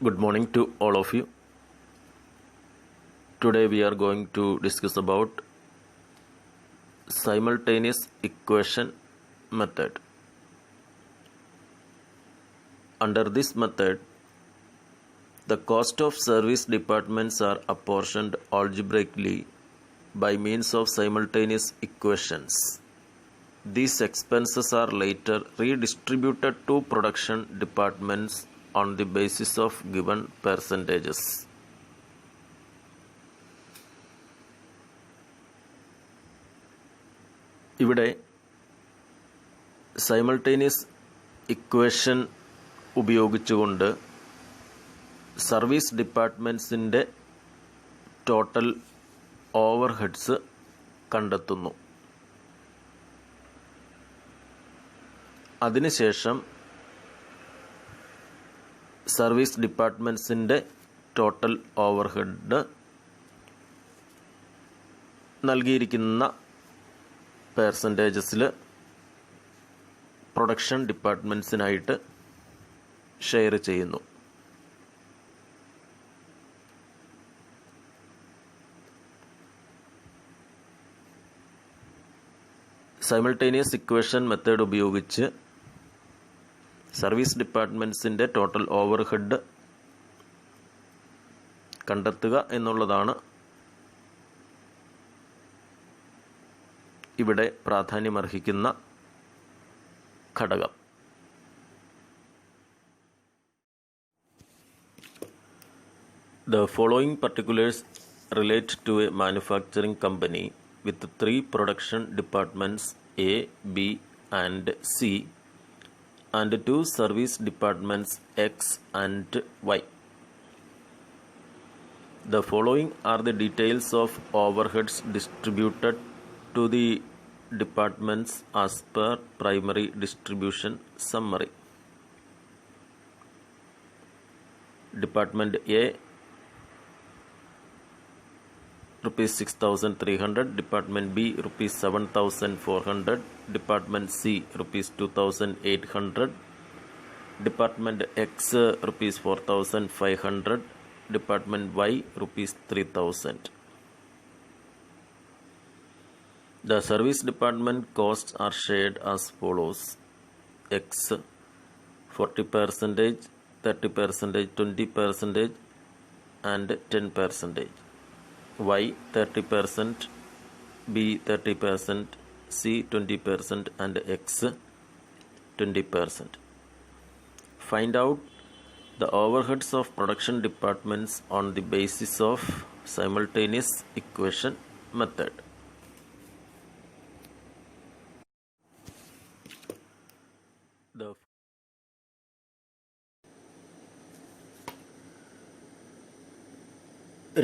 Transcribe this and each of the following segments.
Good morning to all of you. Today we are going to discuss about simultaneous equation method. Under this method, the cost of service departments are apportioned algebraically by means of simultaneous equations. These expenses are later redistributed to production departments on the basis of given percentages. ഇവിടെ simultaneous equation ഉപയോഗിച്ചുകൊണ്ട് service ഡിപ്പാർട്ട്മെൻറ്റ്സിൻ്റെ total overheads കണ്ടെത്തുന്നു. അതിനുശേഷം service ഡിപ്പാർട്ട്മെൻറ്റ്സിൻ്റെ total overhead നൽകിയിരിക്കുന്ന പെർസെൻറ്റേജസിൽ production ഡിപ്പാർട്ട്മെൻറ്റ്സിനായിട്ട് share ചെയ്യുന്നു. Simultaneous equation method ഉപയോഗിച്ച് service ഡിപ്പാർട്ട്മെൻറ്റ്സിൻ്റെ total overhead കണ്ടെത്തുക എന്നുള്ളതാണ് ഇവിടെ പ്രാധാന്യമർഹിക്കുന്ന ഘടകം. The following particulars relate to a manufacturing company with 3 production departments A, B and C and 2 service departments X and Y. The following are the details of overheads distributed to the departments as per primary distribution summary. Department A rupees 6,300, Department B rupees 7,400, Department C rupees 2,800, Department X rupees 4,500, Department Y rupees 3,000. The service department costs are shared as follows: X 40%, 30%, 20% and 10%. Y 30%, B 30%, C 20% and X 20%. Find out the overheads of production departments on the basis of simultaneous equation method.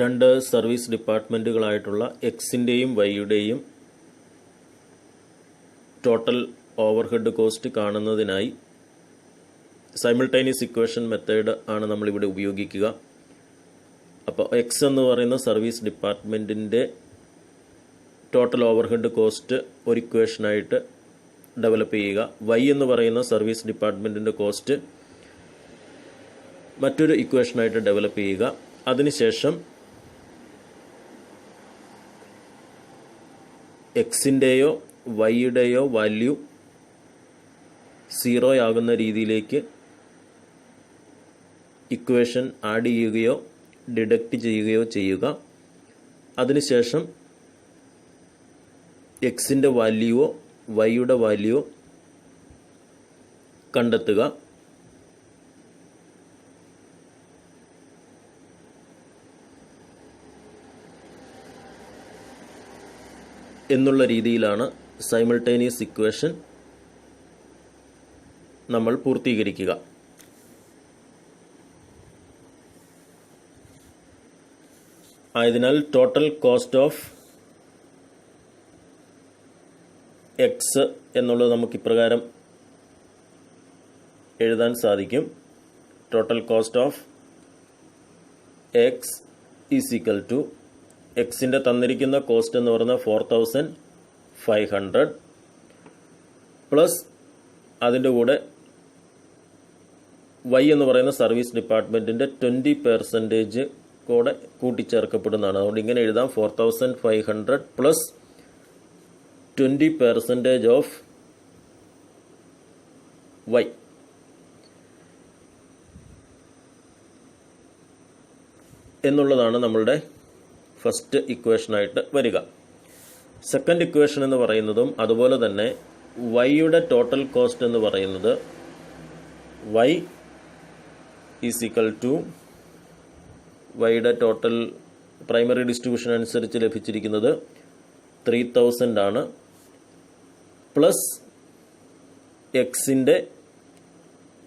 രണ്ട് service ഡിപ്പാർട്ട്മെൻറ്റുകളായിട്ടുള്ള എക്സിൻ്റെയും വൈയുടെയും total overhead cost കാണുന്നതിനായി simultaneous equation method ആണ് നമ്മളിവിടെ ഉപയോഗിക്കുക. അപ്പോൾ X എന്ന് പറയുന്ന service ഡിപ്പാർട്ട്മെൻറ്റിൻ്റെ total overhead cost ഒരു ഇക്വേഷനായിട്ട് develop ചെയ്യുക. വൈ എന്ന് പറയുന്ന സർവീസ് ഡിപ്പാർട്ട്മെൻറ്റിൻ്റെ കോസ്റ്റ് മറ്റൊരു ഇക്വേഷനായിട്ട് ഡെവലപ്പ് ചെയ്യുക. അതിനുശേഷം എക്സിൻ്റെയോ വൈയുടെയോ വാല്യൂ 0 ആകുന്ന രീതിയിലേക്ക് ഇക്വേഷൻ ആഡ് ചെയ്യുകയോ ഡിഡക്റ്റ് ചെയ്യുകയോ ചെയ്യുക. അതിനുശേഷം എക്സിൻ്റെ വാല്യൂവോ വൈയുടെ വാല്യൂവോ കണ്ടെത്തുക. എന്നുള്ള രീതിയിലാണ് സൈമിൾട്ടേനിയസ് ഇക്വേഷൻ നമ്മൾ പൂർത്തീകരിക്കുക. ആയതിനാൽ ടോട്ടൽ കോസ്റ്റ് ഓഫ് എക്സ് എന്നുള്ളത് നമുക്ക് ഇപ്രകാരം എഴുതാൻ സാധിക്കും. Total cost of x is equal to എക്സിൻ്റെ തന്നിരിക്കുന്ന കോസ്റ്റ് എന്ന് പറയുന്നത് 4,500 പ്ലസ് അതിൻ്റെ കൂടെ വൈ എന്ന് പറയുന്ന സർവീസ് ഡിപ്പാർട്ട്മെൻറ്റിൻ്റെ 20% കൂടെ കൂട്ടിച്ചേർക്കപ്പെടുന്നതാണ്. അതുകൊണ്ട് ഇങ്ങനെ എഴുതാം, 4500 പ്ലസ് 20% ഓഫ് വൈ. എന്നുള്ളതാണ് നമ്മളുടെ ഫസ്റ്റ് ഇക്വേഷനായിട്ട് വരിക. സെക്കൻഡ് ഇക്വേഷൻ എന്ന് പറയുന്നതും അതുപോലെ തന്നെ വൈയുടെ ടോട്ടൽ കോസ്റ്റ് എന്ന് പറയുന്നത് വൈ ഈസ് ഈക്വൽ ടു വൈയുടെ ടോട്ടൽ പ്രൈമറി ഡിസ്ട്രിബ്യൂഷൻ അനുസരിച്ച് ലഭിച്ചിരിക്കുന്നത് 3000 ആണ്, പ്ലസ് എക്സിൻ്റെ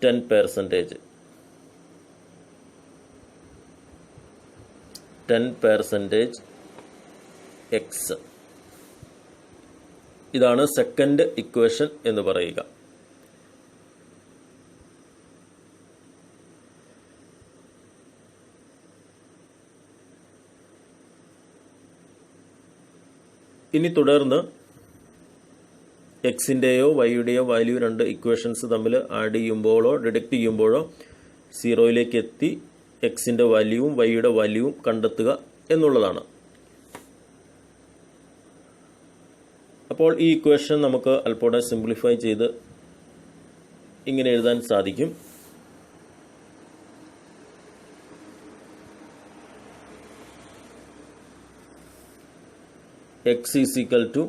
10% 10% എക്സ്. ഇതാണ് സെക്കൻഡ് ഇക്വേഷൻ എന്ന് പറയുക. ഇനി തുടർന്ന് എക്സിൻ്റെയോ വൈയുടെയോ വാല്യൂ രണ്ട് ഇക്വേഷൻസ് തമ്മിൽ ആഡ് ചെയ്യുമ്പോഴോ ഡിഡക്റ്റ് ചെയ്യുമ്പോഴോ 0 എത്തി എക്സിൻ്റെ വാല്യൂവും വൈയുടെ വാല്യൂവും കണ്ടെത്തുക എന്നുള്ളതാണ്. അപ്പോൾ ഈ ഇക്വേഷൻ നമുക്ക് അല്പം സിംപ്ലിഫൈ ചെയ്ത് ഇങ്ങനെ എഴുതാൻ സാധിക്കും. x is equal to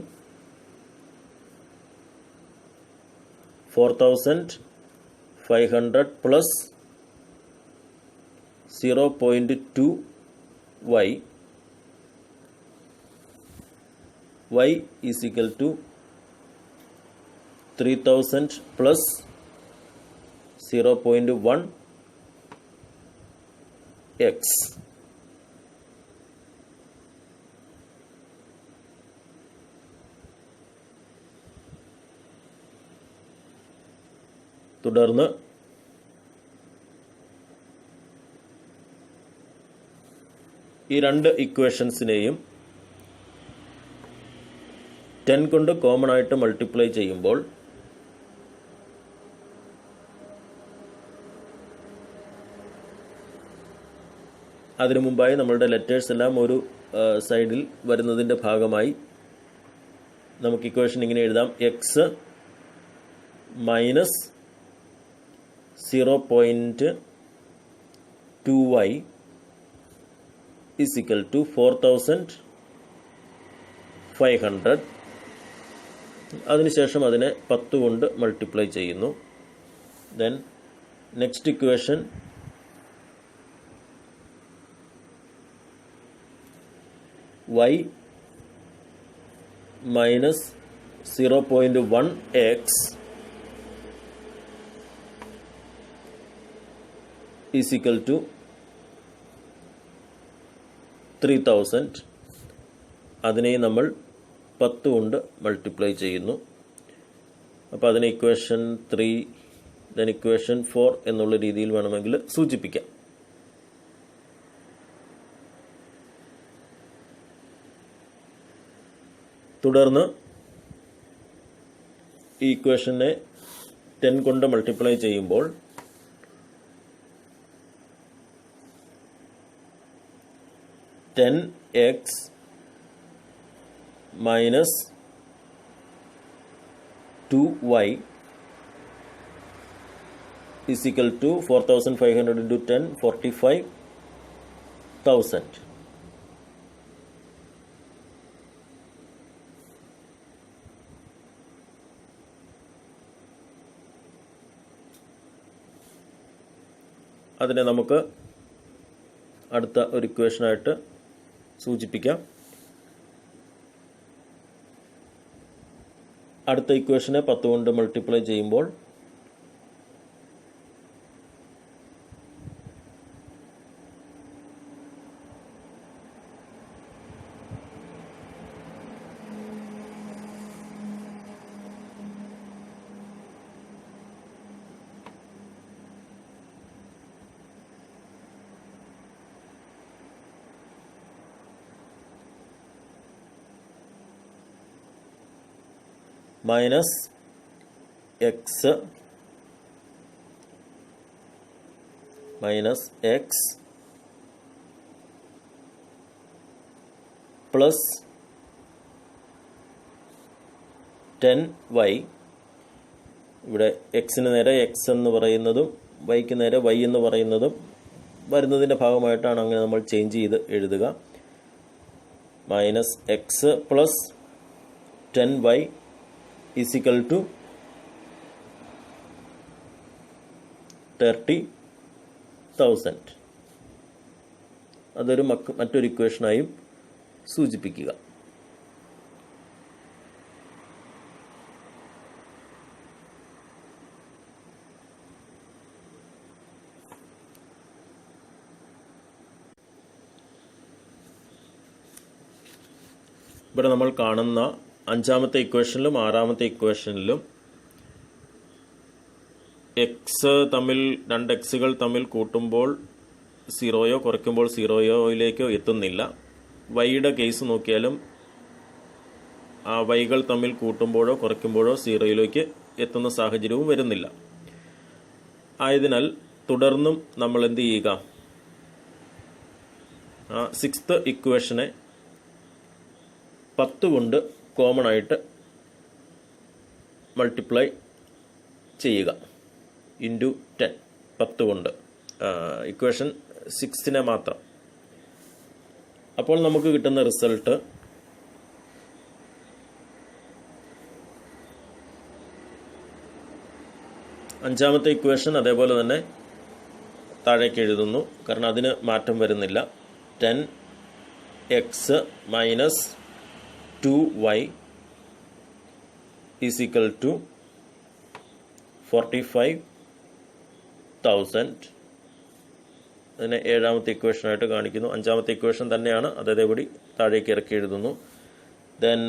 4500 plus 0.2 y. y is equal to 3000 plus 0.1 x. തുടർന്ന് ഈ രണ്ട് ഇക്വേഷൻസിനെയും 10 കൊണ്ട് കോമൺ ആയിട്ട് മൾട്ടിപ്ലൈ ചെയ്യുമ്പോൾ അതിനു മുമ്പായി നമ്മളുടെ ലെറ്റേഴ്സ് എല്ലാം ഒരു സൈഡിൽ വരുന്നതിൻ്റെ ഭാഗമായി നമുക്ക് ഇക്വേഷൻ ഇങ്ങനെ എഴുതാം, X minus 0.2y is equal to 4500. അതിനുശേഷം അതിനെ 10 കൊണ്ട് മൾട്ടിപ്ലൈ ചെയ്യുന്നു. Then next equation y minus 0.1x is equal to 3000. അതിനെ നമ്മൾ 10 കൊണ്ട് മൾട്ടിപ്ലൈ ചെയ്യുന്നു. അപ്പോൾ അതിനെ ഇക്വേഷൻ 3 ദെൻ ഇക്വേഷൻ 4 എന്നുള്ള രീതിയിൽ വേണമെങ്കിൽ സൂചിപ്പിക്കാം. തുടർന്ന് ഈ ഇക്വേഷനെ 10 കൊണ്ട് മൾട്ടിപ്ലൈ ചെയ്യുമ്പോൾ x minus 2y is equal to 4500 into 10, 45,000. അതിനെ നമുക്ക് അടുത്ത ഒരു ഇക്വേഷനായിട്ട് സൂചിപ്പിക്കാം. അടുത്ത ഇക്വേഷനെ 10 കൊണ്ട് മൾട്ടിപ്ലൈ ചെയ്യുമ്പോൾ minus X minus x plus 10y. ഇവിടെ എക്സിന് നേരെ എക്സ് എന്ന് പറയുന്നതും വൈക്ക് നേരെ വൈ എന്ന് പറയുന്നതും വരുന്നതിൻ്റെ ഭാഗമായിട്ടാണ് അങ്ങനെ നമ്മൾ ചേഞ്ച് ചെയ്ത് എഴുതുക. Minus x plus 10y is equal to 30,000. അതൊരു മറ്റൊരു ഇക്വേഷനായും സൂചിപ്പിക്കുക. ഇവിടെ നമ്മൾ കാണുന്ന അഞ്ചാമത്തെ ഇക്വേഷനിലും ആറാമത്തെ ഇക്വേഷനിലും രണ്ട് എക്സുകൾ തമ്മിൽ കൂട്ടുമ്പോൾ സീറോയോ കുറയ്ക്കുമ്പോൾ സീറോയോയിലേക്കോ എത്തുന്നില്ല. വൈയുടെ കേസ് നോക്കിയാലും ആ വൈകൾ തമ്മിൽ കൂട്ടുമ്പോഴോ കുറയ്ക്കുമ്പോഴോ സീറോയിലേക്ക് എത്തുന്ന സാഹചര്യവും വരുന്നില്ല. ആയതിനാൽ തുടർന്നും നമ്മൾ എന്ത് ചെയ്യുക, ആ സിക്സ്ത് ഇക്വേഷനെ 10 കൊണ്ട് കോമൺ ആയിട്ട് മൾട്ടിപ്ലൈ ചെയ്യുക. ഇൻറ്റു 10, 10 കൊണ്ട് ഇക്വേഷൻ 6നെ മാത്രം. അപ്പോൾ നമുക്ക് കിട്ടുന്ന റിസൾട്ട് അഞ്ചാമത്തെ ഇക്വേഷൻ അതേപോലെ തന്നെ താഴേക്ക് എഴുതുന്നു, കാരണം അതിന് മാറ്റം വരുന്നില്ല. 10x minus 2y is equal to 45,000. അതിനെ ഏഴാമത്തെ ഇക്വേഷനായിട്ട് കാണിക്കുന്നു. അഞ്ചാമത്തെ ഇക്വേഷൻ തന്നെയാണ്, അതേപടി താഴേക്ക് ഇറക്കി എഴുതുന്നു. ദെൻ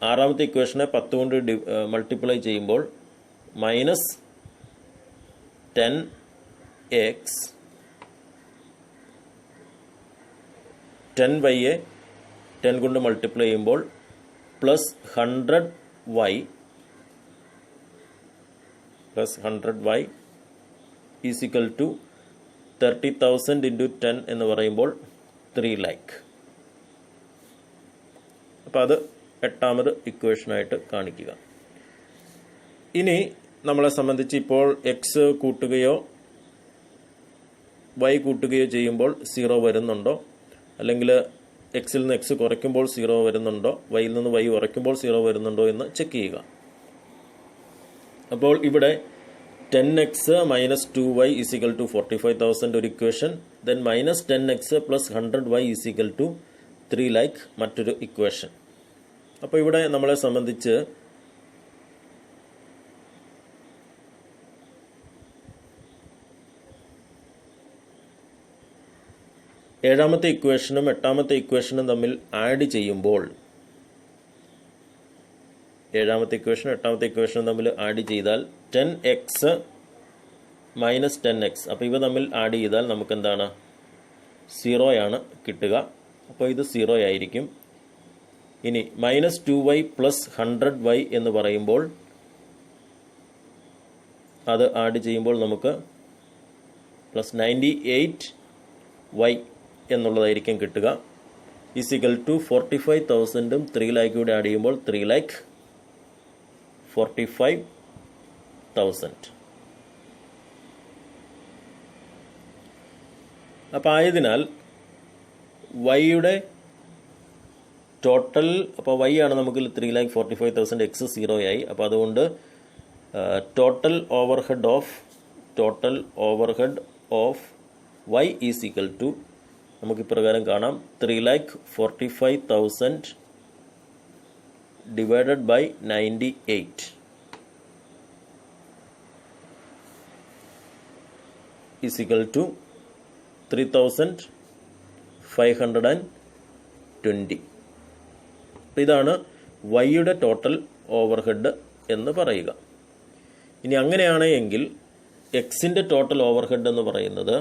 ആറാമത്തെ ഇക്വേഷനെ 10 കൊണ്ട് മൾട്ടിപ്ലൈ ചെയ്യുമ്പോൾ മൈനസ് 10x 10y 10 കൊണ്ട് മൾട്ടിപ്ലൈ ചെയ്യുമ്പോൾ plus 100y is equal to 30,000 into 10 എന്ന് പറയുമ്പോൾ 3 lakh. അപ്പോൾ അത് എട്ടാമത് ഇക്വേഷനായിട്ട് കാണിക്കുക. ഇനി നമ്മളെ സംബന്ധിച്ച് ഇപ്പോൾ എക്സ് കൂട്ടുകയോ വൈ കൂട്ടുകയോ ചെയ്യുമ്പോൾ സീറോ വരുന്നുണ്ടോ, അല്ലെങ്കിൽ എക്സിൽ നിന്ന് എക്സ് കുറയ്ക്കുമ്പോൾ സീറോ വരുന്നുണ്ടോ, വൈയിൽ നിന്ന് വൈ കുറയ്ക്കുമ്പോൾ സീറോ വരുന്നുണ്ടോ എന്ന് ചെക്ക് ചെയ്യുക. അപ്പോൾ ഇവിടെ 10x minus 2y is equal to 45,000 ഒരു equation. Then minus 10x plus 100y is equal to 3 lakh മറ്റൊരു ഇക്വേഷൻ. അപ്പോൾ ഇവിടെ നമ്മളെ സംബന്ധിച്ച് ഏഴാമത്തെ ഇക്വേഷനും എട്ടാമത്തെ ഇക്വേഷനും തമ്മിൽ ആഡ് ചെയ്യുമ്പോൾ, ഏഴാമത്തെ ഇക്വേഷനും എട്ടാമത്തെ ഇക്വേഷനും തമ്മിൽ ആഡ് ചെയ്താൽ 10x മൈനസ് 10x, അപ്പോൾ ഇവ തമ്മിൽ ആഡ് ചെയ്താൽ നമുക്ക് എന്താണ്, 0 ആണ് കിട്ടുക. അപ്പോൾ ഇത് 0 ആയിരിക്കും. ഇനി മൈനസ് 2y പ്ലസ് 100y എന്ന് പറയുമ്പോൾ അത് ആഡ് ചെയ്യുമ്പോൾ നമുക്ക് പ്ലസ് 98y എന്നുള്ളതായിരിക്കും കിട്ടുക. ഈസിക്കൽ ടു 45,000 3 lakh കൂടെ ആഡ് ചെയ്യുമ്പോൾ 3,45,000. അപ്പം ആയതിനാൽ വൈയുടെ ടോട്ടൽ, അപ്പോൾ വൈ ആണ് നമുക്ക് 3,45,000, എക്സ് 0 ആയി. അപ്പോൾ അതുകൊണ്ട് total overhead of y is equal to നമുക്ക് ഇപ്രകാരം കാണാം, 3,45,000 divided by 98 is equal to 3,520. ഇതാണ് വൈയുടെ ടോട്ടൽ ഓവർഹെഡ് എന്ന് പറയുക. ഇനി അങ്ങനെയാണ് എങ്കിൽ എക്സിൻ്റെ ടോട്ടൽ ഓവർഹെഡ് എന്ന് പറയുന്നത്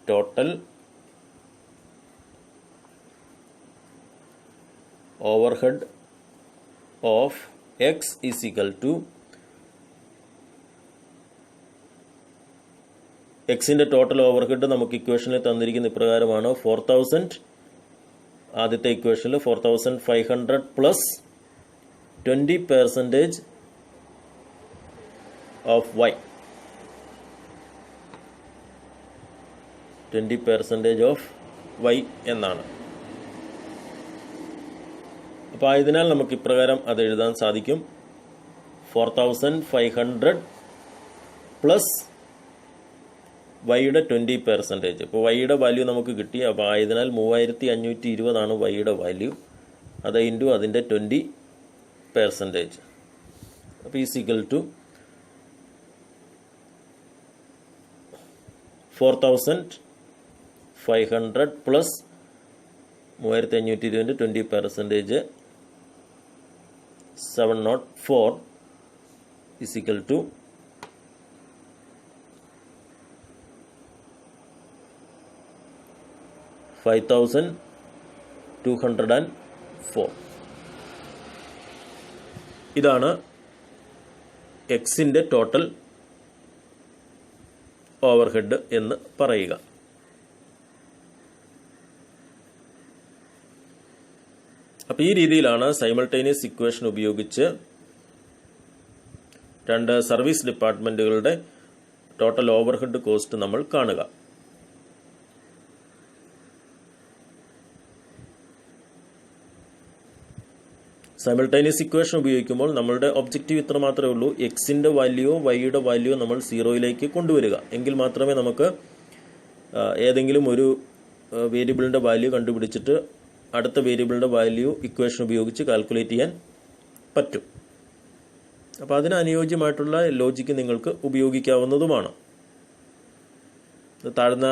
total overhead of x is equal to എക്സിൻ്റെ ടോട്ടൽ ഓവർഹെഡ് നമുക്ക് ഇക്വേഷനിൽ തന്നിരിക്കുന്ന ഇപ്രകാരമാണ്. 4000 ആദ്യത്തെ ഇക്വേഷനിൽ 4500 plus 20% of y, 20% of y എന്നാണ്. അപ്പോൾ ആയതിനാൽ നമുക്ക് ഇപ്രകാരം അത് എഴുതാൻ സാധിക്കും. 4500 പ്ലസ് വൈയുടെ 20%. ഇപ്പോൾ വൈയുടെ വാല്യൂ നമുക്ക് കിട്ടി. അപ്പോൾ ആയതിനാൽ 3520 വൈയുടെ വാല്യൂ. അത് ഇൻറ്റു അതിൻ്റെ 20%. അപ്പോൾ is equal to 4500 plus 3520 20% 704 is equal to 5204. ഇതാണ് എക്സിൻ്റെ ടോട്ടൽ ഓവർഹെഡ് എന്ന് പറയുക. അപ്പോൾ ഈ രീതിയിലാണ് സൈമൾട്ടേനിയസ് ഇക്വേഷൻ ഉപയോഗിച്ച് രണ്ട് സർവീസ് ഡിപ്പാർട്ട്മെൻറ്റുകളുടെ ടോട്ടൽ ഓവർഹെഡ് കോസ്റ്റ് നമ്മൾ കാണുക. സൈമൾട്ടേനിയസ് ഇക്വേഷൻ ഉപയോഗിക്കുമ്പോൾ നമ്മളുടെ ഒബ്ജക്റ്റീവ് ഇത്ര മാത്രമേ ഉള്ളൂ. എക്സിൻ്റെ വാല്യൂയോ വൈയുടെ വാല്യൂയോ നമ്മൾ 0യിലേക്ക് കൊണ്ടുവരിക. എങ്കിൽ മാത്രമേ നമുക്ക് ഏതെങ്കിലും ഒരു വേരിയബിളിൻ്റെ വാല്യൂ കണ്ടുപിടിച്ചിട്ട് അടുത്ത വേരിയബിളിൻ്റെ വാല്യൂ ഇക്വേഷൻ ഉപയോഗിച്ച് കാൽക്കുലേറ്റ് ചെയ്യാൻ പറ്റും. അപ്പോൾ അതിന് അനുയോജ്യമായിട്ടുള്ള ലോജിക്ക് നിങ്ങൾക്ക് ഉപയോഗിക്കാവുന്നതുമാണ്. താഴ്ന്ന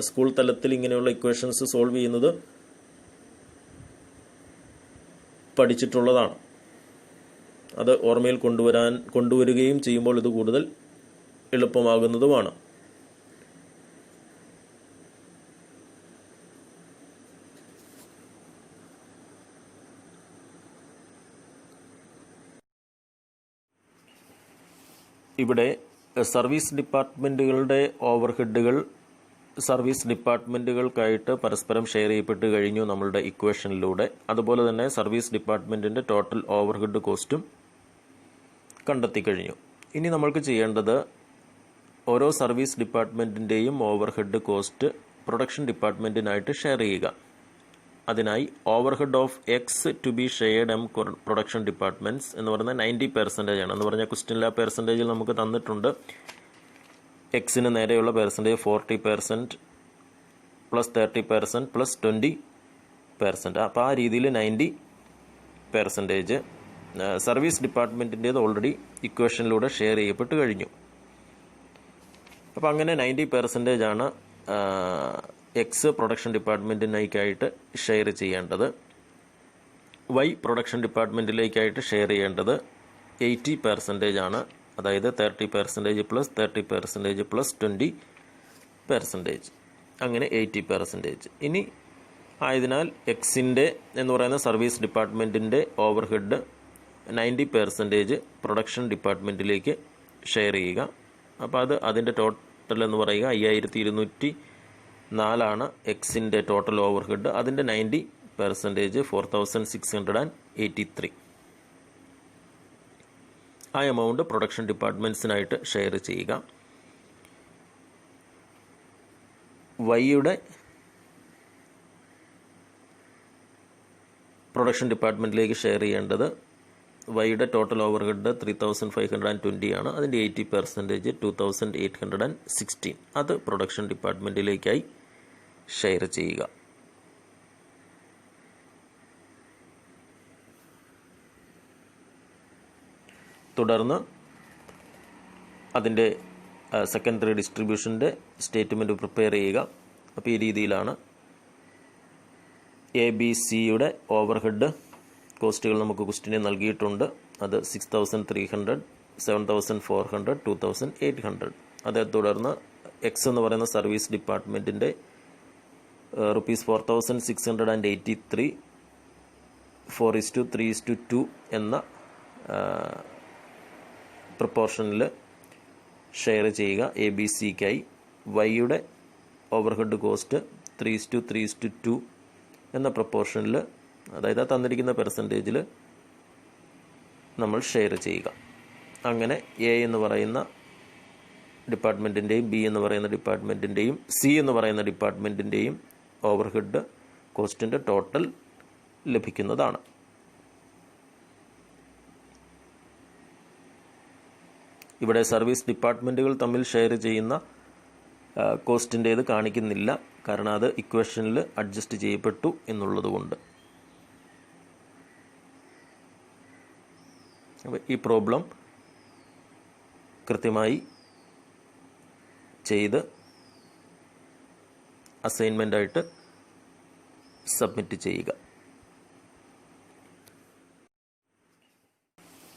സ്കൂൾ തലത്തിൽ ഇങ്ങനെയുള്ള ഇക്വേഷൻസ് സോൾവ് ചെയ്യുന്നത് പഠിച്ചിട്ടുള്ളതാണ്. അത് ഓർമ്മയിൽ കൊണ്ടുവരികയും ചെയ്യുമ്പോൾ ഇത് കൂടുതൽ എളുപ്പമാകുന്നതുമാണ്. ഇവിടെ സർവീസ് ഡിപ്പാർട്ട്മെൻറ്റുകളുടെ ഓവർഹെഡുകൾ സർവീസ് ഡിപ്പാർട്ട്മെൻറ്റുകൾക്കായിട്ട് പരസ്പരം ഷെയർ ചെയ്യപ്പെട്ട് കഴിഞ്ഞു നമ്മളുടെ ഇക്വേഷനിലൂടെ. അതുപോലെ തന്നെ സർവീസ് ഡിപ്പാർട്ട്മെൻറ്റിൻ്റെ ടോട്ടൽ ഓവർഹെഡ് കോസ്റ്റും കണ്ടെത്തി കഴിഞ്ഞു. ഇനി നമ്മൾക്ക് ചെയ്യേണ്ടത് ഓരോ സർവീസ് ഡിപ്പാർട്ട്മെൻറ്റിൻ്റെയും ഓവർഹെഡ് കോസ്റ്റ് പ്രൊഡക്ഷൻ ഡിപ്പാർട്ട്മെൻറ്റിനായിട്ട് ഷെയർ ചെയ്യുക. അതിനായി overhead of X to be shared in production departments എന്ന് പറയുന്നത് 90% ആണ്. എന്ന് പറഞ്ഞാൽ ക്വസ്റ്റ്യനിലെ ആ പെർസെൻറ്റേജിൽ നമുക്ക് തന്നിട്ടുണ്ട്. എക്സിന് നേരെയുള്ള പെർസെൻറ്റേജ് 40% പ്ലസ് 30% പ്ലസ് 20%. അപ്പോൾ ആ രീതിയിൽ 90% സർവീസ് ഡിപ്പാർട്ട്മെൻറ്റിൻ്റേത് ഓൾറെഡി ഇക്വേഷനിലൂടെ ഷെയർ ചെയ്യപ്പെട്ട് കഴിഞ്ഞു. അപ്പോൾ അങ്ങനെ 90% ആണ് എക്സ് പ്രൊഡക്ഷൻ ഡിപ്പാർട്ട്മെൻറ്റിനേക്കായിട്ട് ഷെയർ ചെയ്യേണ്ടത്. വൈ പ്രൊഡക്ഷൻ ഡിപ്പാർട്ട്മെൻറ്റിലേക്കായിട്ട് ഷെയർ ചെയ്യേണ്ടത് 80% ആണ്. അതായത് 30% പ്ലസ് 30% പ്ലസ് 20%, അങ്ങനെ 80%. ഇനി ആയതിനാൽ എക്സിൻ്റെ എന്ന് പറയുന്ന സർവീസ് ഡിപ്പാർട്ട്മെൻറ്റിൻ്റെ ഓവർഹെഡ് 90% പ്രൊഡക്ഷൻ ഡിപ്പാർട്ട്മെൻറ്റിലേക്ക് ഷെയർ ചെയ്യുക. അപ്പോൾ അതിൻ്റെ ടോട്ടൽ എന്ന് പറയുക 5204 എക്സിൻ്റെ ടോട്ടൽ ഓവർഹെഡ്. അതിൻ്റെ 90% 4683. ആ എമൗണ്ട് പ്രൊഡക്ഷൻ ഡിപ്പാർട്ട്മെൻറ്റ്സിനായിട്ട് ഷെയർ ചെയ്യുക. വൈയുടെ പ്രൊഡക്ഷൻ ഡിപ്പാർട്ട്മെൻറ്റിലേക്ക് ഷെയർ ചെയ്യേണ്ടത് വൈയുടെ ടോട്ടൽ ഓവർഹെഡ് 3520 ആണ്. അതിൻ്റെ 80% 2816. അത് പ്രൊഡക്ഷൻ ഡിപ്പാർട്ട്മെൻറ്റിലേക്കായി ഷെയർ ചെയ്യുക. തുടർന്ന് അതിൻ്റെ സെക്കൻഡറി ഡിസ്ട്രിബ്യൂഷൻ്റെ സ്റ്റേറ്റ്മെൻറ്റ് പ്രിപ്പയർ ചെയ്യുക. അപ്പോൾ ഈ രീതിയിലാണ് എ ബി സിയുടെ ഓവർഹെഡ് കോസ്റ്റുകൾ നമുക്ക് ക്വസ്റ്റ്യനിൽ നൽകിയിട്ടുണ്ട്. അത് 6300, 7400, 2800. അതേ തുടർന്ന് എക്സ് എന്ന് പറയുന്ന സർവീസ് ഡിപ്പാർട്ട്മെൻറ്റിൻ്റെ ₹4683 4:3:2 എന്ന പ്രപ്പോർഷനിൽ ഷെയർ ചെയ്യുക എ ബി സിക്കായി. വൈയുടെ ഓവർഹെഡ് കോസ്റ്റ് 3:3:2 എന്ന പ്രപ്പോർഷനിൽ, അതായത് തന്നിരിക്കുന്ന പെർസെൻറ്റേജിൽ നമ്മൾ ഷെയർ ചെയ്യുക. അങ്ങനെ എ എന്ന് പറയുന്ന ഡിപ്പാർട്ട്മെൻറ്റിൻ്റെയും ബി എന്ന് പറയുന്ന ഡിപ്പാർട്ട്മെൻറ്റിൻ്റെയും സി എന്ന് പറയുന്ന ഡിപ്പാർട്ട്മെൻറ്റിൻ്റെയും ഓവർഹെഡ് കോസ്റ്റിൻ്റെ ടോട്ടൽ ലഭിക്കുന്നതാണ്. ഇവിടെ സർവീസ് ഡിപ്പാർട്ട്മെൻറ്റുകൾ തമ്മിൽ ഷെയർ ചെയ്യുന്ന കോസ്റ്റിൻ്റേത് കാണിക്കുന്നില്ല, കാരണം അത് ഇക്വേഷനിൽ അഡ്ജസ്റ്റ് ചെയ്യപ്പെട്ടു എന്നുള്ളതുകൊണ്ട്. അപ്പോൾ ഈ പ്രോബ്ലം കൃത്യമായി ചെയ്ത് അസൈൻമെൻ്റായിട്ട് സബ്മിറ്റ് ചെയ്യുക.